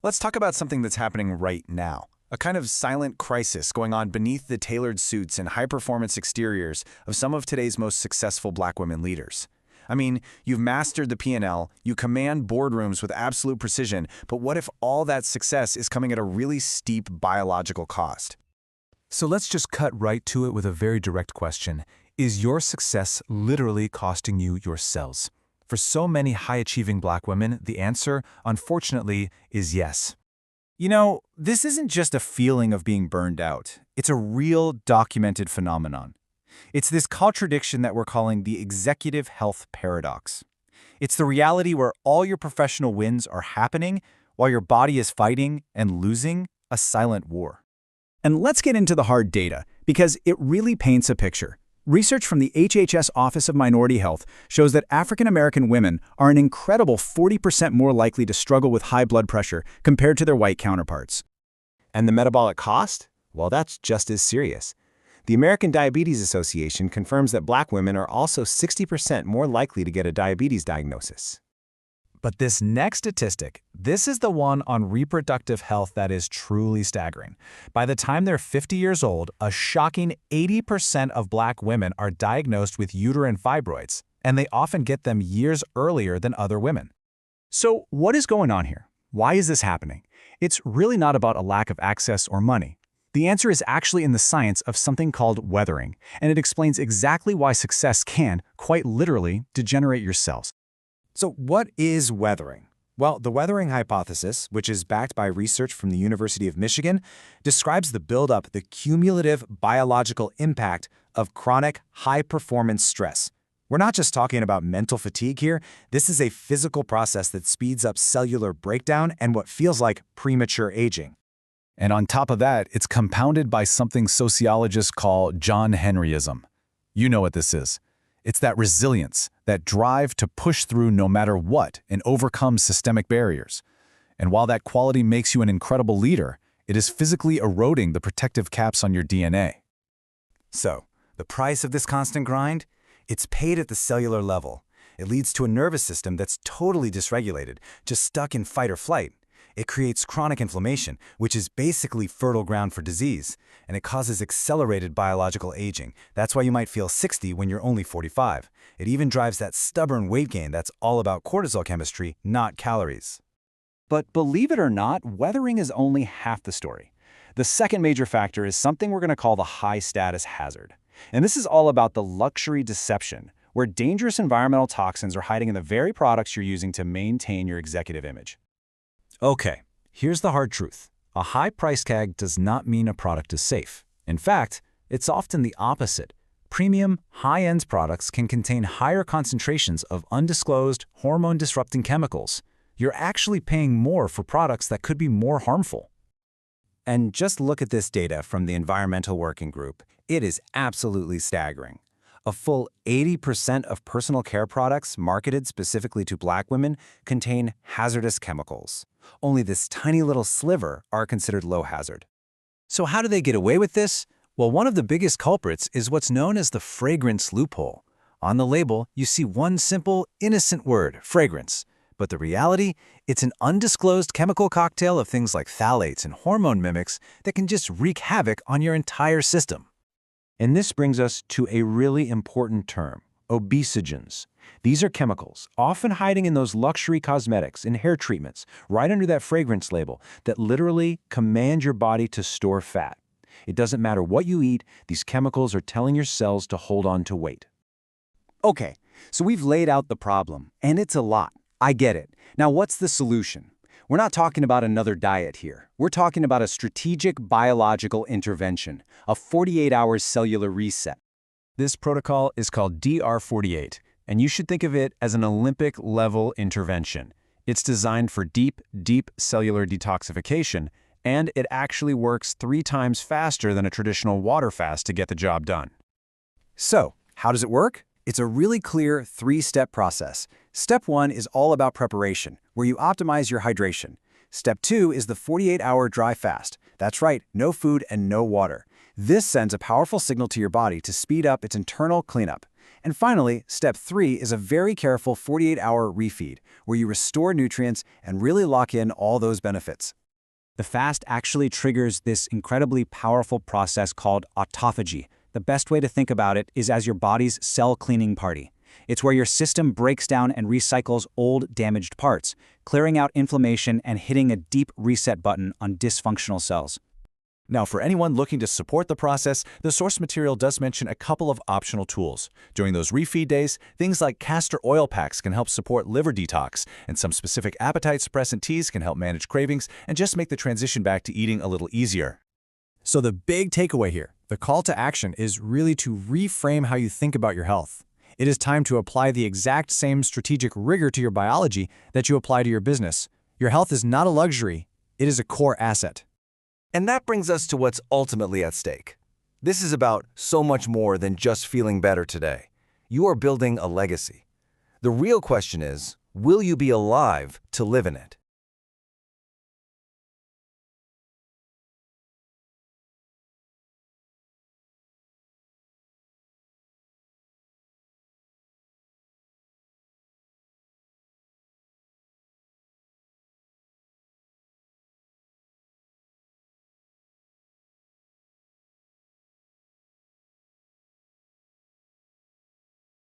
Let's talk about something that's happening right now. A kind of silent crisis going on beneath the tailored suits and high-performance exteriors of some of today's most successful black women leaders. I mean, you've mastered the P&L, you command boardrooms with absolute precision, but what if all that success is coming at a really steep biological cost? So let's just cut right to it with a very direct question. Is your success literally costing you your cells? For so many high-achieving black women, the answer, unfortunately, is yes. You know, this isn't just a feeling of being burned out. It's a real documented phenomenon. It's this contradiction that we're calling the executive health paradox. It's the reality where all your professional wins are happening while your body is fighting and losing a silent war. And let's get into the hard data, because it really paints a picture. Research from the HHS Office of Minority Health shows that African American women are an incredible 40% more likely to struggle with high blood pressure compared to their white counterparts. And the metabolic cost? Well, that's just as serious. The American Diabetes Association confirms that black women are also 60% more likely to get a diabetes diagnosis. But this next statistic, this is the one on reproductive health that is truly staggering. By the time they're 50 years old, a shocking 80% of black women are diagnosed with uterine fibroids, and they often get them years earlier than other women. So what is going on here? Why is this happening? It's really not about a lack of access or money. The answer is actually in the science of something called weathering, and it explains exactly why success can, quite literally, degenerate your cells. So what is weathering? Well, the weathering hypothesis, which is backed by research from the University of Michigan, describes the buildup, the cumulative biological impact of chronic high-performance stress. We're not just talking about mental fatigue here. This is a physical process that speeds up cellular breakdown and what feels like premature aging. And on top of that, it's compounded by something sociologists call John Henryism. You know what this is. It's that resilience, that drive to push through no matter what and overcome systemic barriers. And while that quality makes you an incredible leader, it is physically eroding the protective caps on your DNA. So, the price of this constant grind? It's paid at the cellular level. It leads to a nervous system that's totally dysregulated, just stuck in fight or flight. It creates chronic inflammation, which is basically fertile ground for disease, and it causes accelerated biological aging. That's why you might feel 60 when you're only 45. It even drives that stubborn weight gain that's all about cortisol chemistry, not calories. But believe it or not, weathering is only half the story. The second major factor is something we're going to call the high-status hazard. And this is all about the luxury deception, where dangerous environmental toxins are hiding in the very products you're using to maintain your executive image. Okay, here's the hard truth. A high price tag does not mean a product is safe. In fact, it's often the opposite. Premium, high-end products can contain higher concentrations of undisclosed, hormone-disrupting chemicals. You're actually paying more for products that could be more harmful. And just look at this data from the Environmental Working Group. It is absolutely staggering. A full 80% of personal care products marketed specifically to black women contain hazardous chemicals. Only this tiny little sliver are considered low hazard. So how do they get away with this? Well, one of the biggest culprits is what's known as the fragrance loophole. On the label, you see one simple, innocent word, fragrance. But the reality, it's an undisclosed chemical cocktail of things like phthalates and hormone mimics that can just wreak havoc on your entire system. And this brings us to a really important term, obesogens. These are chemicals, often hiding in those luxury cosmetics and hair treatments, right under that fragrance label, that literally command your body to store fat. It doesn't matter what you eat, these chemicals are telling your cells to hold on to weight. Okay, so we've laid out the problem, and it's a lot. I get it. Now what's the solution? We're not talking about another diet here. We're talking about a strategic biological intervention, a 48-hour cellular reset. This protocol is called DR48, and you should think of it as an Olympic-level intervention. It's designed for deep cellular detoxification, and it actually works 3 times faster than a traditional water fast to get the job done. So, how does it work? It's a really clear 3-step process. Step 1 is all about preparation, where you optimize your hydration. Step 2 is the 48-hour dry fast. That's right, no food and no water. This sends a powerful signal to your body to speed up its internal cleanup. And finally, step 3 is a very careful 48-hour refeed, where you restore nutrients and really lock in all those benefits. The fast actually triggers this incredibly powerful process called autophagy. The best way to think about it is as your body's cell cleaning party. It's where your system breaks down and recycles old, damaged parts, clearing out inflammation and hitting a deep reset button on dysfunctional cells. Now, for anyone looking to support the process, the source material does mention a couple of optional tools. During those refeed days, things like castor oil packs can help support liver detox, and some specific appetite suppressant teas can help manage cravings and just make the transition back to eating a little easier. So the big takeaway here, the call to action, is really to reframe how you think about your health. It is time to apply the exact same strategic rigor to your biology that you apply to your business. Your health is not a luxury, it is a core asset. And that brings us to what's ultimately at stake. This is about so much more than just feeling better today. You are building a legacy. The real question is, will you be alive to live in it?